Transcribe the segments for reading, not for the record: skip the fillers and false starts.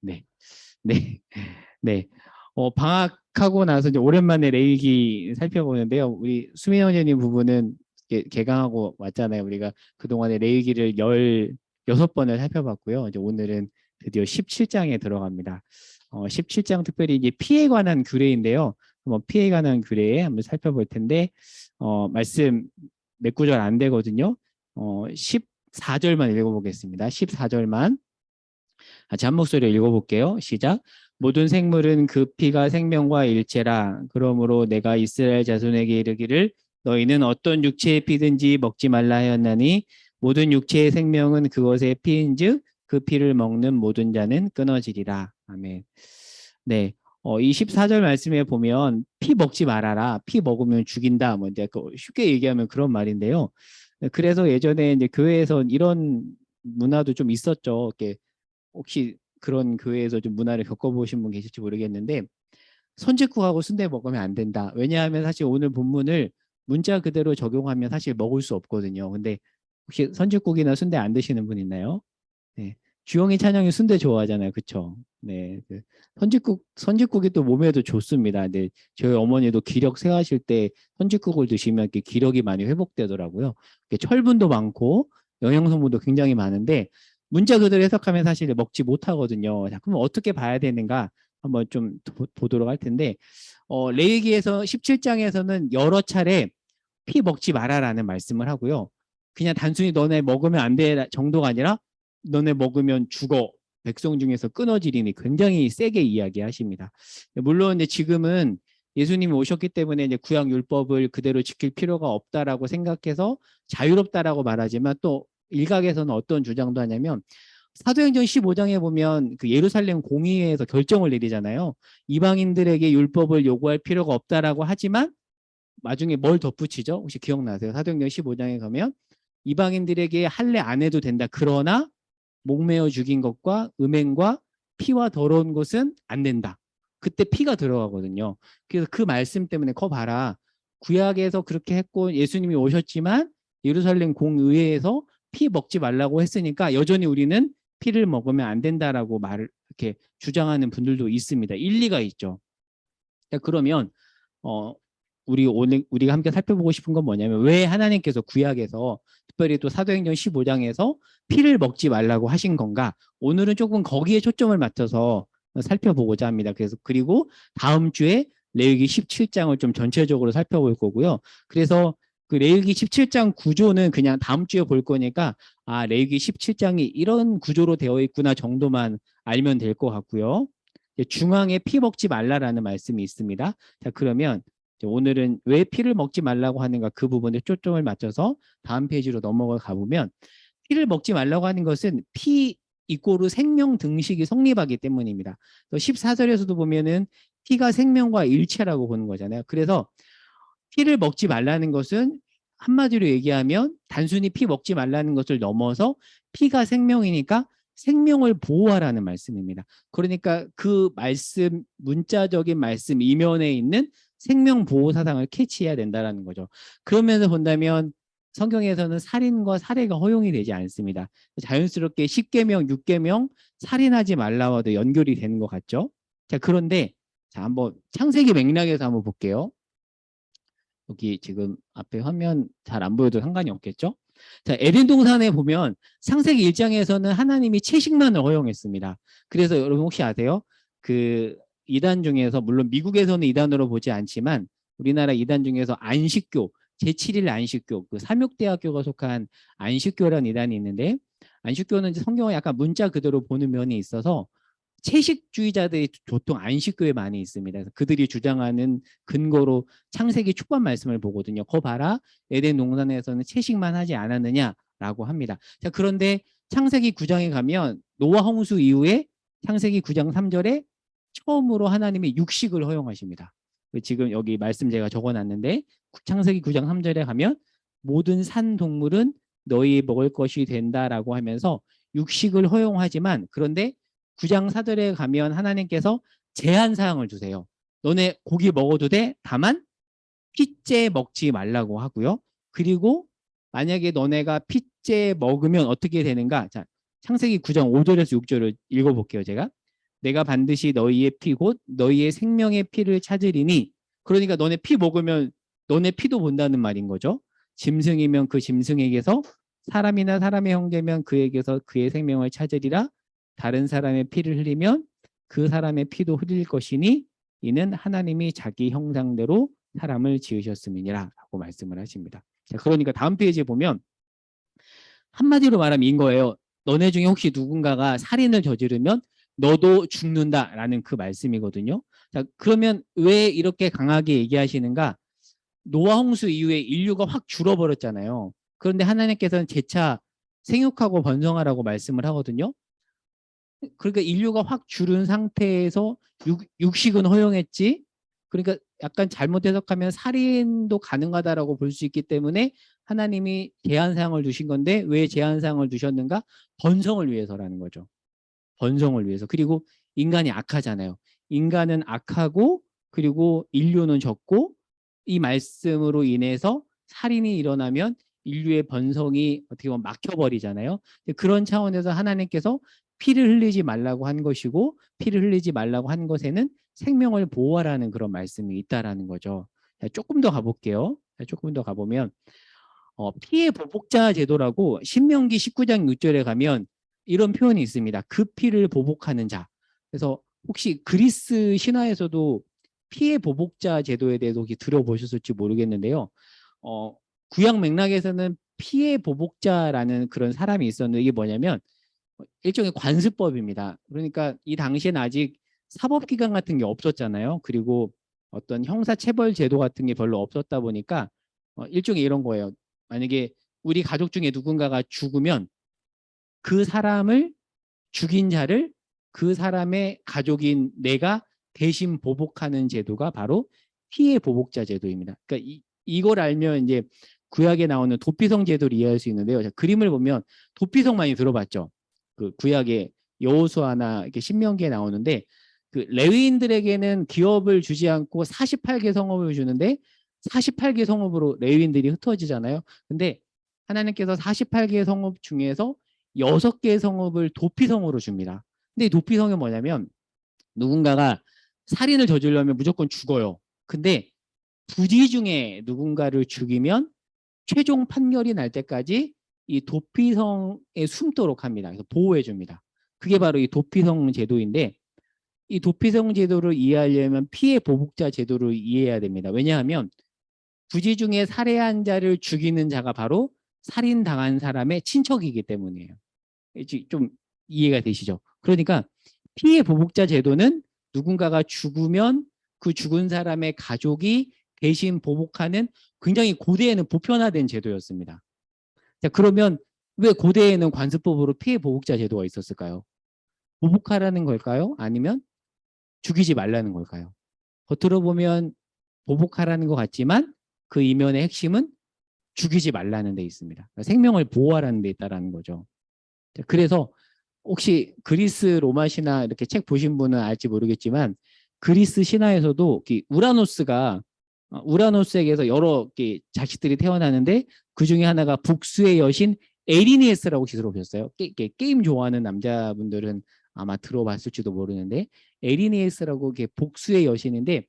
네, 네, 네. 방학하고 나서 이제 오랜만에 레이기 살펴보는데요. 우리 수민 원장님 부부는 개강하고 왔잖아요. 우리가 그동안에 레이기를 16번을 살펴봤고요. 이제 오늘은 드디어 17장에 들어갑니다. 17장 특별히 이제 피에 관한 규례인데요. 한번 피에 관한 규례에 한번 살펴볼 텐데, 말씀 몇 구절 안 되거든요. 14절만 읽어보겠습니다. 14절만. 같이 한 목소리로 읽어볼게요. 시작. 모든 생물은 그 피가 생명과 일체라. 그러므로 내가 이스라엘 자손에게 이르기를 너희는 어떤 육체의 피든지 먹지 말라 하였나니 모든 육체의 생명은 그것의 피인즉 그 피를 먹는 모든 자는 끊어지리라. 아멘. 네. 이 14절 말씀에 보면 피 먹지 말아라. 피 먹으면 죽인다. 뭐 이제 쉽게 얘기하면 그런 말인데요. 그래서 예전에 이제 교회에서 이런 문화도 좀 있었죠. 이렇게 혹시 그런 교회에서 좀 문화를 겪어보신 분 계실지 모르겠는데 선짓국하고 순대 먹으면 안 된다. 왜냐하면 사실 오늘 본문을 문자 그대로 적용하면 사실 먹을 수 없거든요. 근데 혹시 선짓국이나 순대 안 드시는 분 있나요? 네. 주영이 찬영이 순대 좋아하잖아요. 그쵸? 네. 선짓국이 또 몸에도 좋습니다. 근데 저희 어머니도 기력 세하실 때 선짓국을 드시면 이렇게 기력이 많이 회복되더라고요. 철분도 많고 영양성분도 굉장히 많은데 문자 그대로 해석하면 사실 먹지 못하거든요. 자, 그럼 어떻게 봐야 되는가 한번 좀 보도록 할 텐데 레위기에서 17장에서는 여러 차례 피 먹지 마라라는 말씀을 하고요. 그냥 단순히 너네 먹으면 안 돼 정도가 아니라 너네 먹으면 죽어. 백성 중에서 끊어지리니 굉장히 세게 이야기하십니다. 물론 이제 지금은 예수님이 오셨기 때문에 이제 구약 율법을 그대로 지킬 필요가 없다라고 생각해서 자유롭다라고 말하지만 또 일각에서는 어떤 주장도 하냐면 사도행전 15장에 보면 그 예루살렘 공의회에서 결정을 내리잖아요. 이방인들에게 율법을 요구할 필요가 없다라고 하지만 나중에 뭘 덧붙이죠? 혹시 기억나세요? 사도행전 15장에 가면 이방인들에게 할례 안 해도 된다. 그러나 목매어 죽인 것과 음행과 피와 더러운 것은 안 된다. 그때 피가 들어가거든요. 그래서 그 말씀 때문에 거 봐라. 구약에서 그렇게 했고 예수님이 오셨지만 예루살렘 공의회에서 피 먹지 말라고 했으니까 여전히 우리는 피를 먹으면 안 된다라고 말을 이렇게 주장하는 분들도 있습니다. 일리가 있죠. 그러면 우리가 함께 살펴보고 싶은 건 뭐냐면 왜 하나님께서 구약에서 특별히 또 사도행전 15장에서 피를 먹지 말라고 하신 건가? 오늘은 조금 거기에 초점을 맞춰서 살펴보고자 합니다. 그리고 다음 주에 레위기 17장을 좀 전체적으로 살펴볼 거고요. 그래서 그 레위기 17장 구조는 그냥 다음 주에 볼 거니까 레위기 17장이 이런 구조로 되어 있구나 정도만 알면 될 것 같고요. 중앙에 피 먹지 말라라는 말씀이 있습니다. 자, 그러면 오늘은 왜 피를 먹지 말라고 하는가 그 부분에 초점을 맞춰서 다음 페이지로 넘어가 가보면 피를 먹지 말라고 하는 것은 피 이꼬르 생명 등식이 성립하기 때문입니다. 14절에서도 보면은 피가 생명과 일체라고 보는 거잖아요. 그래서 피를 먹지 말라는 것은 한마디로 얘기하면 단순히 피 먹지 말라는 것을 넘어서 피가 생명이니까 생명을 보호하라는 말씀입니다. 그러니까 그 말씀, 문자적인 말씀 이면에 있는 생명 보호 사상을 캐치해야 된다는 거죠. 그러면서 본다면 성경에서는 살인과 살해가 허용이 되지 않습니다. 자연스럽게 10계명, 6계명 살인하지 말라와도 연결이 되는 것 같죠. 자, 그런데 자, 한번 창세기 맥락에서 한번 볼게요. 여기 지금 앞에 화면 잘 안 보여도 상관이 없겠죠? 자, 에덴 동산에 보면 창세기 1장에서는 하나님이 채식만을 허용했습니다. 그래서 여러분 혹시 아세요? 그 이단 중에서 물론 미국에서는 이단으로 보지 않지만 우리나라 이단 중에서 안식교, 제7일 안식교, 그 삼육대학교가 속한 안식교라는 이단이 있는데 안식교는 성경을 약간 문자 그대로 보는 면이 있어서 채식주의자들이 보통 안식교에 많이 있습니다. 그래서 그들이 주장하는 근거로 창세기 초반 말씀을 보거든요. 거 봐라, 에덴 동산에서는 채식만 하지 않았느냐라고 합니다. 자, 그런데 창세기 9장에 가면 노아 홍수 이후에 창세기 9장 3절에 처음으로 하나님이 육식을 허용하십니다. 지금 여기 말씀 제가 적어놨는데 창세기 9장 3절에 가면 모든 산 동물은 너희 먹을 것이 된다라고 하면서 육식을 허용하지만 그런데 9장 4절에 가면 하나님께서 제한 사항을 주세요. 너네 고기 먹어도 돼. 다만 핏째 먹지 말라고 하고요. 그리고 만약에 너네가 핏째 먹으면 어떻게 되는가? 자, 창세기 9장 5절에서 6절을 읽어볼게요. 제가. 내가 반드시 너희의 피 곧 너희의 생명의 피를 찾으리니. 그러니까 너네 피 먹으면 너네 피도 본다는 말인 거죠. 짐승이면 그 짐승에게서, 사람이나 사람의 형제면 그에게서 그의 생명을 찾으리라. 다른 사람의 피를 흘리면 그 사람의 피도 흘릴 것이니 이는 하나님이 자기 형상대로 사람을 지으셨음이니라 라고 말씀을 하십니다. 자, 그러니까 다음 페이지에 보면 한마디로 말하면 인 거예요. 너네 중에 혹시 누군가가 살인을 저지르면 너도 죽는다라는 그 말씀이거든요. 자, 그러면 왜 이렇게 강하게 얘기하시는가? 노아 홍수 이후에 인류가 확 줄어버렸잖아요. 그런데 하나님께서는 재차 생육하고 번성하라고 말씀을 하거든요. 그러니까 인류가 확 줄은 상태에서 육식은 허용했지. 그러니까 약간 잘못 해석하면 살인도 가능하다라고 볼 수 있기 때문에 하나님이 제한사항을 두신 건데, 왜 제한사항을 두셨는가? 번성을 위해서라는 거죠. 번성을 위해서. 그리고 인간이 악하잖아요. 인간은 악하고 그리고 인류는 적고, 이 말씀으로 인해서 살인이 일어나면 인류의 번성이 어떻게 보면 막혀버리잖아요. 그런 차원에서 하나님께서 피를 흘리지 말라고 한 것이고, 피를 흘리지 말라고 한 것에는 생명을 보호하라는 그런 말씀이 있다라는 거죠. 조금 더 가볼게요. 조금 더 가보면 피해 보복자 제도라고 신명기 19장 6절에 가면 이런 표현이 있습니다. 그 피를 보복하는 자. 그래서 혹시 그리스 신화에서도 피해 보복자 제도에 대해서 혹시 들어보셨을지 모르겠는데요. 구약 맥락에서는 피해 보복자라는 그런 사람이 있었는데, 이게 뭐냐면 일종의 관습법입니다. 그러니까 이 당시에는 아직 사법기관 같은 게 없었잖아요. 그리고 어떤 형사체벌 제도 같은 게 별로 없었다 보니까 일종의 이런 거예요. 만약에 우리 가족 중에 누군가가 죽으면 그 사람을 죽인 자를 그 사람의 가족인 내가 대신 보복하는 제도가 바로 피해 보복자 제도입니다. 그러니까 이걸 알면 이제 구약에 나오는 도피성 제도를 이해할 수 있는데요. 자, 그림을 보면 도피성 많이 들어봤죠. 그 구약의 여호수아나 이렇게 신명기에 나오는데, 그 레위인들에게는 기업을 주지 않고 48개 성읍을 주는데 48개 성읍으로 레위인들이 흩어지잖아요. 근데 하나님께서 48개 성읍 중에서 6개 성읍을 도피성으로 줍니다. 근데 이 도피성이 뭐냐면 누군가가 살인을 저지르려면 무조건 죽어요. 근데 부지 중에 누군가를 죽이면 최종 판결이 날 때까지 이 도피성에 숨도록 합니다. 그래서 보호해 줍니다. 그게 바로 이 도피성 제도인데, 이 도피성 제도를 이해하려면 피해 보복자 제도를 이해해야 됩니다. 왜냐하면 부지 중에 살해한 자를 죽이는 자가 바로 살인당한 사람의 친척이기 때문이에요. 좀 이해가 되시죠? 그러니까 피해 보복자 제도는 누군가가 죽으면 그 죽은 사람의 가족이 대신 보복하는 굉장히 고대에는 보편화된 제도였습니다. 자, 그러면 왜 고대에는 관습법으로 피해 보복자 제도가 있었을까요? 보복하라는 걸까요? 아니면 죽이지 말라는 걸까요? 겉으로 보면 보복하라는 것 같지만 그 이면의 핵심은 죽이지 말라는 데 있습니다. 그러니까 생명을 보호하라는 데 있다는 거죠. 그래서 혹시 그리스 로마 신화 이렇게 책 보신 분은 알지 모르겠지만, 그리스 신화에서도 우라노스가 우라노스에게서 여러 자식들이 태어나는데 그 중에 하나가 북수의 여신 에리니에스라고 혹시 들어보셨어요? 게임 좋아하는 남자분들은 아마 들어봤을지도 모르는데, 에리니에스라고 복수의 여신인데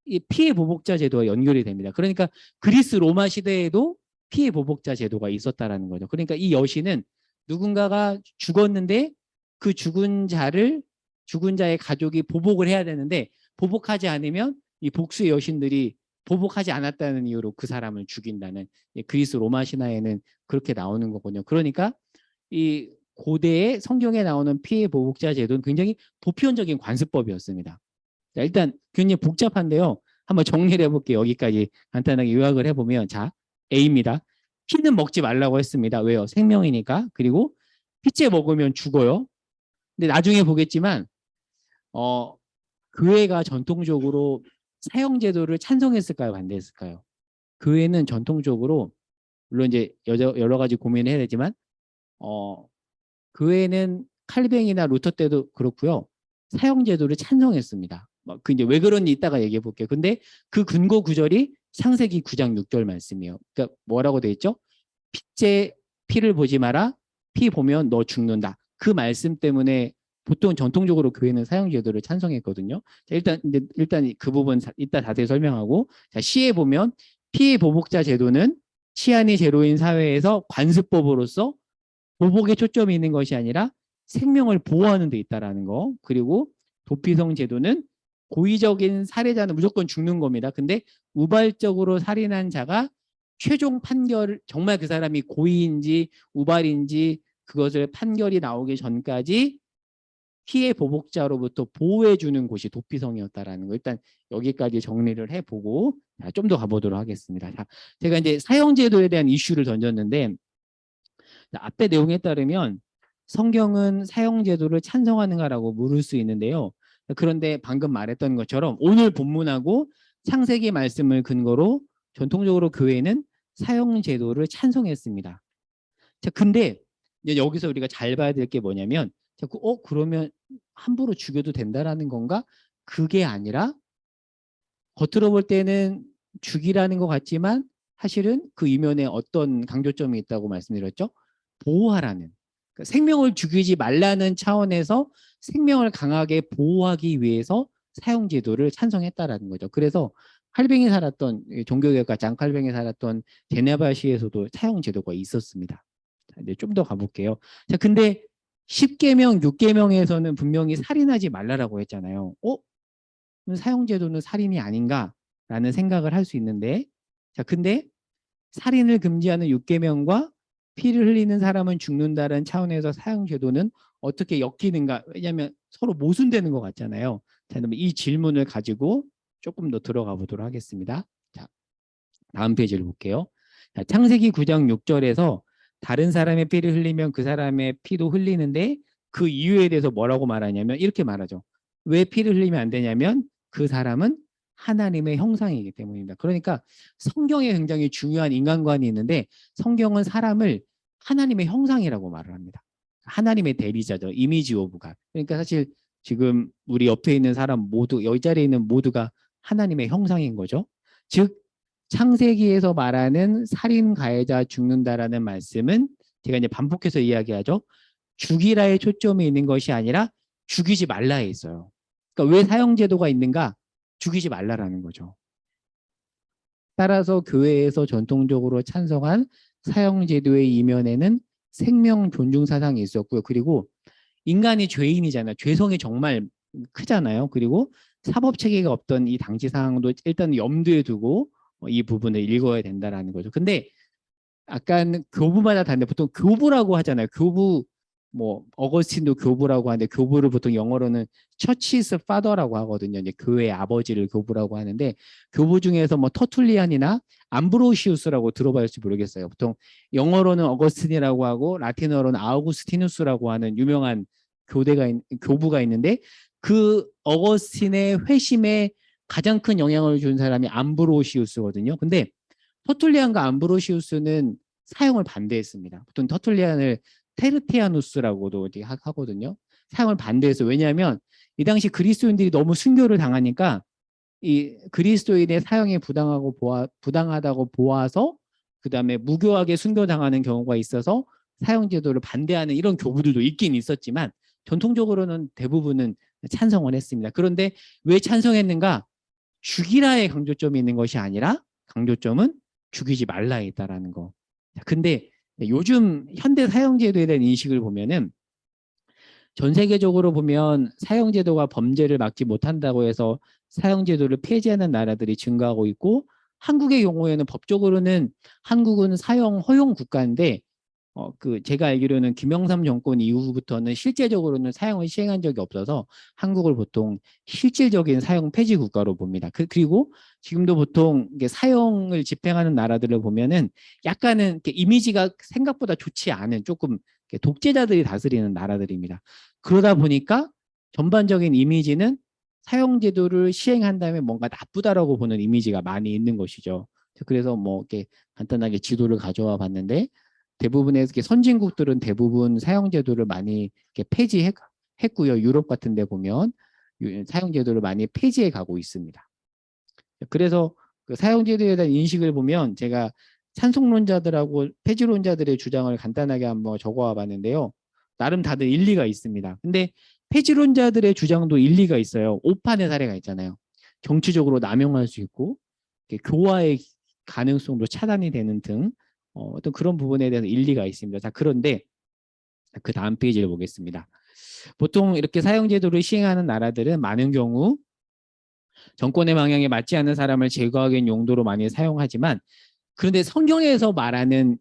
이 피해 보복자 제도와 연결이 됩니다. 그러니까 그리스 로마 시대에도 피해 보복자 제도가 있었다라는 거죠. 그러니까 이 여신은 누군가가 죽었는데 그 죽은 자의 가족이 보복을 해야 되는데, 보복하지 않으면 이 복수의 여신들이 보복하지 않았다는 이유로 그 사람을 죽인다는, 그리스 로마 신화에는 그렇게 나오는 거거든요. 그러니까 이 고대의 성경에 나오는 피해 보복자 제도는 굉장히 보편적인 관습법이었습니다. 자, 일단 굉장히 복잡한데요. 한번 정리를 해볼게요. 여기까지 간단하게 요약을 해보면, 자, A입니다. 피는 먹지 말라고 했습니다. 왜요? 생명이니까. 그리고 피째 먹으면 죽어요. 근데 나중에 보겠지만 교회가 전통적으로 사형제도를 찬성했을까요? 반대했을까요? 교회는 전통적으로, 물론 이제 여러 가지 고민을 해야 되지만 교회는 칼뱅이나 루터 때도 그렇고요. 사형제도를 찬성했습니다. 그 이제 왜 그런지 이따가 얘기해 볼게요. 근데 그 근거 구절이 창세기 9장 6절 말씀이에요. 그러니까 뭐라고 돼 있죠? 피째 피를 보지 마라. 피 보면 너 죽는다. 그 말씀 때문에 보통 전통적으로 교회는 사형제도를 찬성했거든요. 자, 일단 그 부분 이따 자세히 설명하고, 자, 시에 보면 피해 보복자 제도는 치안이 제로인 사회에서 관습법으로서 보복에 초점이 있는 것이 아니라 생명을 보호하는 데 있다라는 거. 그리고 도피성 제도는 고의적인 살해자는 무조건 죽는 겁니다. 근데 우발적으로 살인한 자가 최종 판결, 정말 그 사람이 고의인지 우발인지 그것을 판결이 나오기 전까지 피해 보복자로부터 보호해주는 곳이 도피성이었다라는 거. 일단 여기까지 정리를 해보고 좀 더 가보도록 하겠습니다. 자, 제가 이제 사형제도에 대한 이슈를 던졌는데, 앞의 내용에 따르면 성경은 사형제도를 찬성하는가라고 물을 수 있는데요. 그런데 방금 말했던 것처럼 오늘 본문하고 창세기 말씀을 근거로 전통적으로 교회는 사형제도를 찬성했습니다. 자, 근데 여기서 우리가 잘 봐야 될 게 뭐냐면, 자꾸 그러면 함부로 죽여도 된다라는 건가? 그게 아니라 겉으로 볼 때는 죽이라는 것 같지만 사실은 그 이면에 어떤 강조점이 있다고 말씀드렸죠? 보호하라는. 그러니까 생명을 죽이지 말라는 차원에서 생명을 강하게 보호하기 위해서 사형제도를 찬성했다라는 거죠. 그래서 칼뱅이 살았던, 종교개혁가 장 칼뱅이 살았던 제네바시에서도 사형제도가 있었습니다. 이제 좀 더 가볼게요. 자, 근데 10계명, 6계명에서는 분명히 살인하지 말라라고 했잖아요. 사형제도는 살인이 아닌가라는 생각을 할 수 있는데, 자, 근데 살인을 금지하는 6계명과 피를 흘리는 사람은 죽는다는 차원에서 사형제도는 어떻게 엮이는가? 왜냐하면 서로 모순되는 것 같잖아요. 자, 그러면 이 질문을 가지고 조금 더 들어가 보도록 하겠습니다. 자, 다음 페이지를 볼게요. 자, 창세기 9장 6절에서 다른 사람의 피를 흘리면 그 사람의 피도 흘리는데 그 이유에 대해서 뭐라고 말하냐면 이렇게 말하죠. 왜 피를 흘리면 안 되냐면 그 사람은 하나님의 형상이기 때문입니다. 그러니까 성경에 굉장히 중요한 인간관이 있는데 성경은 사람을 하나님의 형상이라고 말을 합니다. 하나님의 대리자죠. 이미지 오브 갓. 그러니까 사실 지금 우리 옆에 있는 사람 모두, 여기 자리에 있는 모두가 하나님의 형상인 거죠. 즉 창세기에서 말하는 살인 가해자 죽는다라는 말씀은 제가 이제 반복해서 이야기하죠. 죽이라에 초점이 있는 것이 아니라 죽이지 말라에 있어요. 그러니까 왜 사형제도가 있는가? 죽이지 말라라는 거죠. 따라서 교회에서 전통적으로 찬성한 사형제도의 이면에는 생명 존중 사상이 있었고요. 그리고 인간이 죄인이잖아요. 죄성이 정말 크잖아요. 그리고 사법 체계가 없던 이 당시 상황도 일단 염두에 두고 이 부분을 읽어야 된다라는 거죠. 근데 약간 교부마다 다른데 보통 교부라고 하잖아요. 교부 뭐 어거스틴도 교부라고 하는데 교부를 보통 영어로는 처치스 파더라고 하거든요. 이제 교회의 아버지를 교부라고 하는데 교부 중에서 뭐 터툴리안이나 암브로시우스라고 들어봤을지 모르겠어요. 보통 영어로는 어거스틴이라고 하고 라틴어로는 아우구스티누스라고 하는 유명한 교부가 있는데 그 어거스틴의 회심에 가장 큰 영향을 준 사람이 암브로시우스거든요. 근데 터툴리안과 암브로시우스는 사용을 반대했습니다. 보통 터툴리안을 테르티아누스라고도 하거든요. 사용을 반대해서 왜냐하면 이 당시 그리스도인들이 너무 순교를 당하니까 이 그리스도인의 사형이 부당하다고 보아서 그 다음에 무교하게 순교당하는 경우가 있어서 사형제도를 반대하는 이런 교부들도 있긴 있었지만 전통적으로는 대부분은 찬성을 했습니다. 그런데 왜 찬성했는가? 죽이라의 강조점이 있는 것이 아니라 강조점은 죽이지 말라에 있다라는 거. 근데 요즘 현대 사형제도에 대한 인식을 보면은 전 세계적으로 보면 사형제도가 범죄를 막지 못한다고 해서 사형제도를 폐지하는 나라들이 증가하고 있고 한국의 경우에는 법적으로는 한국은 사형 허용 국가인데 제가 알기로는 김영삼 정권 이후부터는 실제적으로는 사형을 시행한 적이 없어서 한국을 보통 실질적인 사형 폐지 국가로 봅니다. 그리고 지금도 보통 이게 사형을 집행하는 나라들을 보면은 약간은 이렇게 이미지가 생각보다 좋지 않은 조금 독재자들이 다스리는 나라들입니다. 그러다 보니까 전반적인 이미지는 사형제도를 시행한 다음에 뭔가 나쁘다라고 보는 이미지가 많이 있는 것이죠. 그래서 뭐 이렇게 간단하게 지도를 가져와 봤는데 대부분의 선진국들은 대부분 사형제도를 많이 폐지했고요. 유럽 같은 데 보면 사형제도를 많이 폐지해 가고 있습니다. 그래서 그 사형제도에 대한 인식을 보면 제가 찬송론자들하고 폐지론자들의 주장을 간단하게 한번 적어와 봤는데요. 나름 다들 일리가 있습니다. 근데 폐지론자들의 주장도 일리가 있어요. 오판의 사례가 있잖아요. 정치적으로 남용할 수 있고 교화의 가능성도 차단이 되는 등 어떤 그런 부분에 대해서 일리가 있습니다. 자, 그런데 그 다음 페이지를 보겠습니다. 보통 이렇게 사형제도를 시행하는 나라들은 많은 경우 정권의 방향에 맞지 않는 사람을 제거하기 위한 용도로 많이 사용하지만, 그런데 성경에서 말하는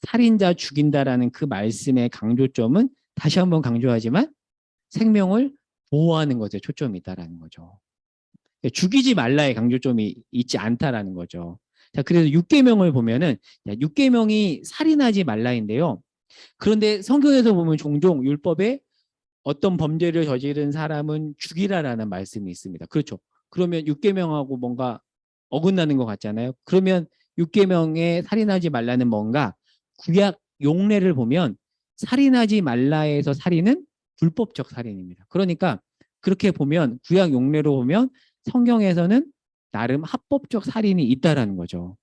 살인자 죽인다라는 그 말씀의 강조점은 다시 한번 강조하지만 생명을 보호하는 것에 초점이 있다라는 거죠. 죽이지 말라의 강조점이 있지 않다라는 거죠. 자, 그래서 6계명을 보면은 6계명이 살인하지 말라인데요. 그런데 성경에서 보면 종종 율법에 어떤 범죄를 저지른 사람은 죽이라라는 말씀이 있습니다. 그렇죠. 그러면 6계명하고 뭔가 어긋나는 것 같잖아요. 그러면 6계명에 살인하지 말라는 뭔가 구약 용례를 보면 살인하지 말라에서 살인은 불법적 살인입니다. 그러니까 그렇게 보면 구약 용례로 보면 성경에서는 나름 합법적 살인이 있다라는 거죠.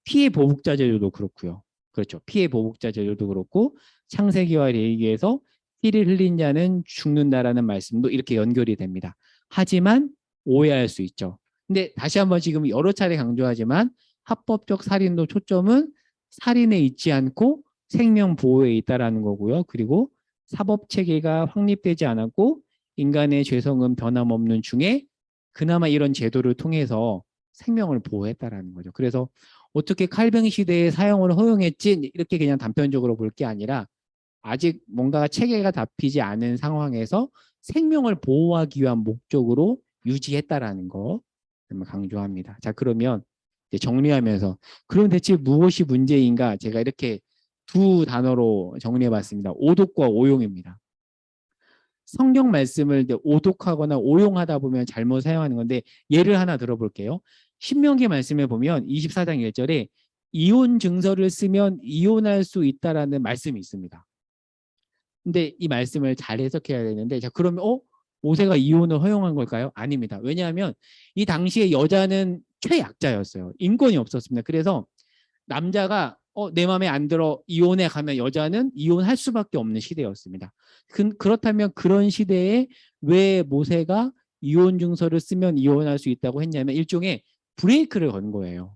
피해 보복자 제도도 그렇고요. 그렇죠. 피해 보복자 제도도 그렇고 창세기와 레위기에서 피를 흘린 자는 죽는다라는 말씀도 이렇게 연결이 됩니다. 하지만 오해할 수 있죠. 근데 다시 한번 지금 여러 차례 강조하지만 합법적 살인도 초점은 살인에 있지 않고 생명 보호에 있다라는 거고요. 그리고 사법 체계가 확립되지 않았고 인간의 죄성은 변함없는 중에 그나마 이런 제도를 통해서 생명을 보호했다라는 거죠. 그래서 어떻게 칼뱅 시대에 사용을 허용했지 이렇게 그냥 단편적으로 볼 게 아니라 아직 뭔가 체계가 잡히지 않은 상황에서 생명을 보호하기 위한 목적으로 유지했다라는 거 강조합니다. 자, 그러면 이제 정리하면서 그럼 대체 무엇이 문제인가 제가 이렇게 두 단어로 정리해봤습니다. 오독과 오용입니다. 성경 말씀을 이제 오독하거나 오용하다 보면 잘못 사용하는 건데 예를 하나 들어볼게요. 신명기 말씀에 보면 24장 1절에 이혼 증서를 쓰면 이혼할 수 있다라는 말씀이 있습니다. 근데 이 말씀을 잘 해석해야 되는데 자 그러면 모세가 이혼을 허용한 걸까요? 아닙니다. 왜냐하면 이 당시에 여자는 최약자였어요. 인권이 없었습니다. 그래서 남자가 내 마음에 안 들어 이혼해 가면 여자는 이혼할 수밖에 없는 시대였습니다. 그렇다면 그런 시대에 왜 모세가 이혼 증서를 쓰면 이혼할 수 있다고 했냐면 일종의 브레이크를 건 거예요.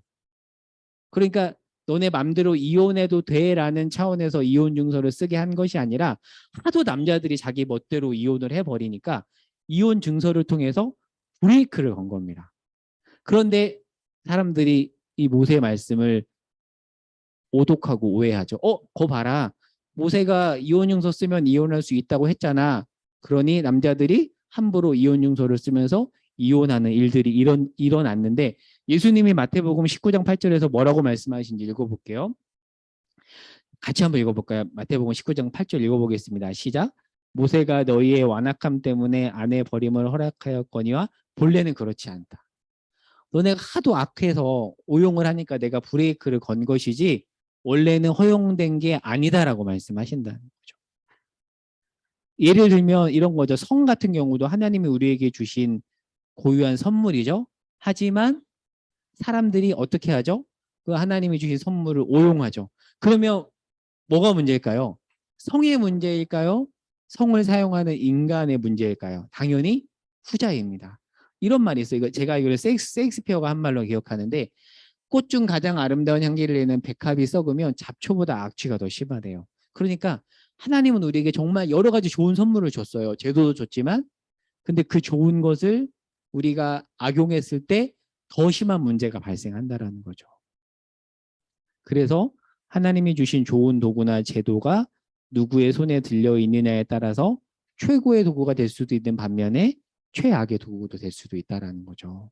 그러니까 너네 맘대로 이혼해도 돼라는 차원에서 이혼 증서를 쓰게 한 것이 아니라 하도 남자들이 자기 멋대로 이혼을 해버리니까 이혼 증서를 통해서 브레이크를 건 겁니다. 그런데 사람들이 이 모세의 말씀을 오독하고 오해하죠. 거 봐라. 모세가 이혼증서 쓰면 이혼할 수 있다고 했잖아. 그러니 남자들이 함부로 이혼증서를 쓰면서 이혼하는 일들이 일어났는데 예수님이 마태복음 19장 8절에서 뭐라고 말씀하신지 읽어볼게요. 같이 한번 읽어볼까요? 마태복음 19장 8절 읽어보겠습니다. 시작. 모세가 너희의 완악함 때문에 아내 버림을 허락하였거니와 본래는 그렇지 않다. 너네가 하도 악해서 오용을 하니까 내가 브레이크를 건 것이지 원래는 허용된 게 아니다라고 말씀하신다는 거죠. 예를 들면 이런 거죠. 성 같은 경우도 하나님이 우리에게 주신 고유한 선물이죠. 하지만 사람들이 어떻게 하죠? 그 하나님이 주신 선물을 오용하죠. 그러면 뭐가 문제일까요? 성의 문제일까요? 성을 사용하는 인간의 문제일까요? 당연히 후자입니다. 이런 말이 있어요. 제가 이걸 세익스피어가 한 말로 기억하는데 꽃 중 가장 아름다운 향기를 내는 백합이 썩으면 잡초보다 악취가 더 심하대요. 그러니까 하나님은 우리에게 정말 여러 가지 좋은 선물을 줬어요. 제도도 줬지만 근데 그 좋은 것을 우리가 악용했을 때 더 심한 문제가 발생한다라는 거죠. 그래서 하나님이 주신 좋은 도구나 제도가 누구의 손에 들려 있느냐에 따라서 최고의 도구가 될 수도 있는 반면에 최악의 도구도 될 수도 있다라는 거죠.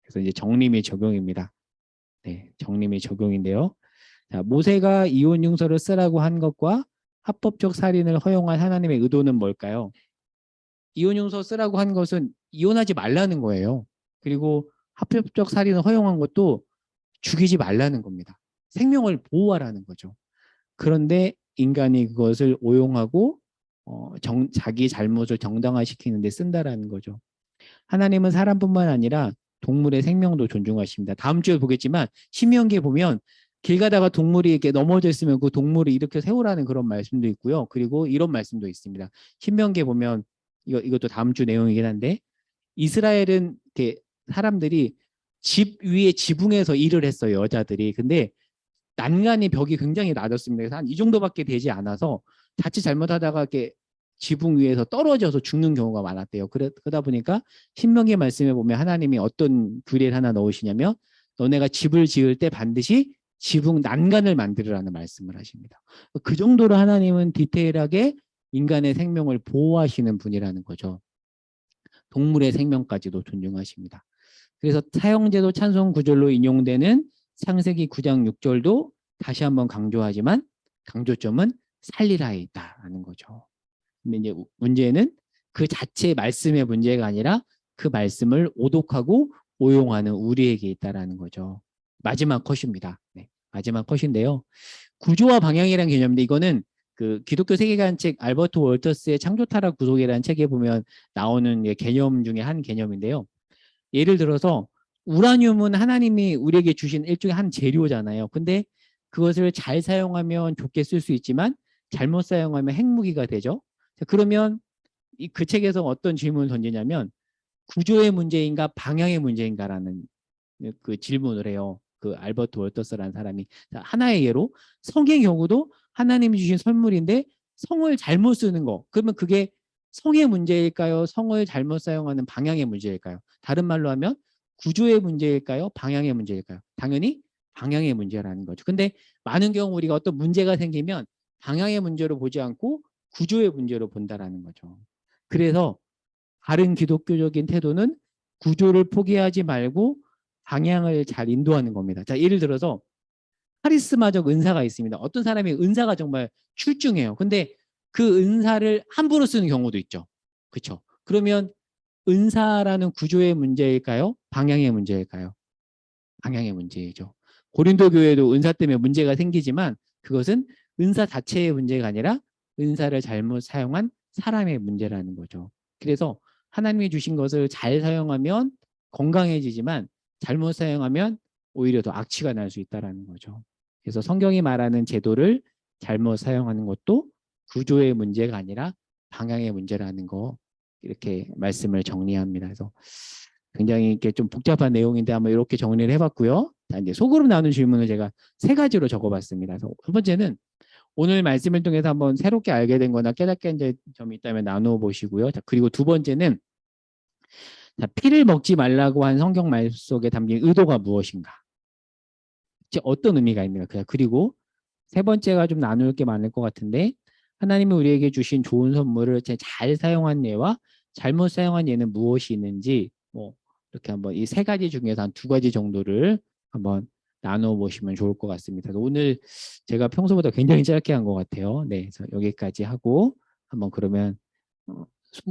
그래서 이제 정림의 적용입니다. 네, 정림의 적용인데요. 자, 모세가 이혼 융서를 쓰라고 한 것과 합법적 살인을 허용한 하나님의 의도는 뭘까요? 이혼 융서 쓰라고 한 것은 이혼하지 말라는 거예요. 그리고 합법적 살인을 허용한 것도 죽이지 말라는 겁니다. 생명을 보호하라는 거죠. 그런데 인간이 그것을 오용하고 자기 잘못을 정당화시키는 데 쓴다라는 거죠. 하나님은 사람뿐만 아니라 동물의 생명도 존중하십니다. 다음 주에 보겠지만 신명기에 보면 길 가다가 동물이 이렇게 넘어져 있으면 그 동물을 일으켜 세우라는 그런 말씀도 있고요. 그리고 이런 말씀도 있습니다. 신명기에 보면 이것도 다음 주 내용이긴 한데 이스라엘은 이렇게 사람들이 집 위에 지붕에서 일을 했어요. 여자들이. 근데 난간이 벽이 굉장히 낮았습니다. 그래서 한 이 정도밖에 되지 않아서 자칫 잘못하다가 이렇게 지붕 위에서 떨어져서 죽는 경우가 많았대요. 그러다 보니까 신명기 말씀에 보면 하나님이 어떤 규례를 하나 넣으시냐면 너네가 집을 지을 때 반드시 지붕 난간을 만들으라는 말씀을 하십니다. 그 정도로 하나님은 디테일하게 인간의 생명을 보호하시는 분이라는 거죠. 동물의 생명까지도 존중하십니다. 그래서 사형제도 찬송 구절로 인용되는 창세기 9장 6절도 다시 한번 강조하지만 강조점은 살리라에 있다라는 거죠. 근데 이제 문제는 그 자체의 말씀의 문제가 아니라 그 말씀을 오독하고 오용하는 우리에게 있다라는 거죠. 마지막 컷입니다. 네, 마지막 컷인데요. 구조와 방향이라는 개념인데 이거는 그 기독교 세계관 책 알버트 월터스의 창조 타락 구속이라는 책에 보면 나오는 개념 중에 한 개념인데요. 예를 들어서 우라늄은 하나님이 우리에게 주신 일종의 한 재료잖아요. 근데 그것을 잘 사용하면 좋게 쓸 수 있지만 잘못 사용하면 핵무기가 되죠. 그러면 그 책에서 어떤 질문을 던지냐면 구조의 문제인가 방향의 문제인가라는 그 질문을 해요. 그 알버트 월터스라는 사람이. 하나의 예로 성의 경우도 하나님이 주신 선물인데 성을 잘못 쓰는 거. 그러면 그게 성의 문제일까요? 성을 잘못 사용하는 방향의 문제일까요? 다른 말로 하면 구조의 문제일까요? 방향의 문제일까요? 당연히 방향의 문제라는 거죠. 근데 많은 경우 우리가 어떤 문제가 생기면 방향의 문제로 보지 않고 구조의 문제로 본다라는 거죠. 그래서 바른 기독교적인 태도는 구조를 포기하지 말고 방향을 잘 인도하는 겁니다. 자, 예를 들어서 카리스마적 은사가 있습니다. 어떤 사람이 은사가 정말 출중해요. 근데 그 은사를 함부로 쓰는 경우도 있죠. 그렇죠? 그러면 은사라는 구조의 문제일까요? 방향의 문제일까요? 방향의 문제이죠. 고린도 교회도 은사 때문에 문제가 생기지만 그것은 은사 자체의 문제가 아니라 은사를 잘못 사용한 사람의 문제라는 거죠. 그래서 하나님이 주신 것을 잘 사용하면 건강해지지만 잘못 사용하면 오히려 더 악취가 날 수 있다는 거죠. 그래서 성경이 말하는 제도를 잘못 사용하는 것도 구조의 문제가 아니라 방향의 문제라는 거 이렇게 말씀을 정리합니다. 그래서 굉장히 이렇게 좀 복잡한 내용인데 한번 이렇게 정리를 해봤고요. 자, 이제 속으로 나눈 질문을 제가 세 가지로 적어봤습니다. 그래서 첫 번째는 오늘 말씀을 통해서 한번 새롭게 알게 된 거나 깨닫게 된 점이 있다면 나누어 보시고요. 자, 그리고 두 번째는 자, 피를 먹지 말라고 한 성경 말씀 속에 담긴 의도가 무엇인가? 어떤 의미가 있는가? 그리고 세 번째가 좀 나눌 게 많을 것 같은데 하나님이 우리에게 주신 좋은 선물을 잘 사용한 예와 잘못 사용한 예는 무엇이 있는지 뭐 이렇게 한번 이 세 가지 중에서 한 두 가지 정도를 한번 나눠 보시면 좋을 것 같습니다. 오늘 제가 평소보다 굉장히 짧게 한 것 같아요. 네, 그래서 여기까지 하고 한번 그러면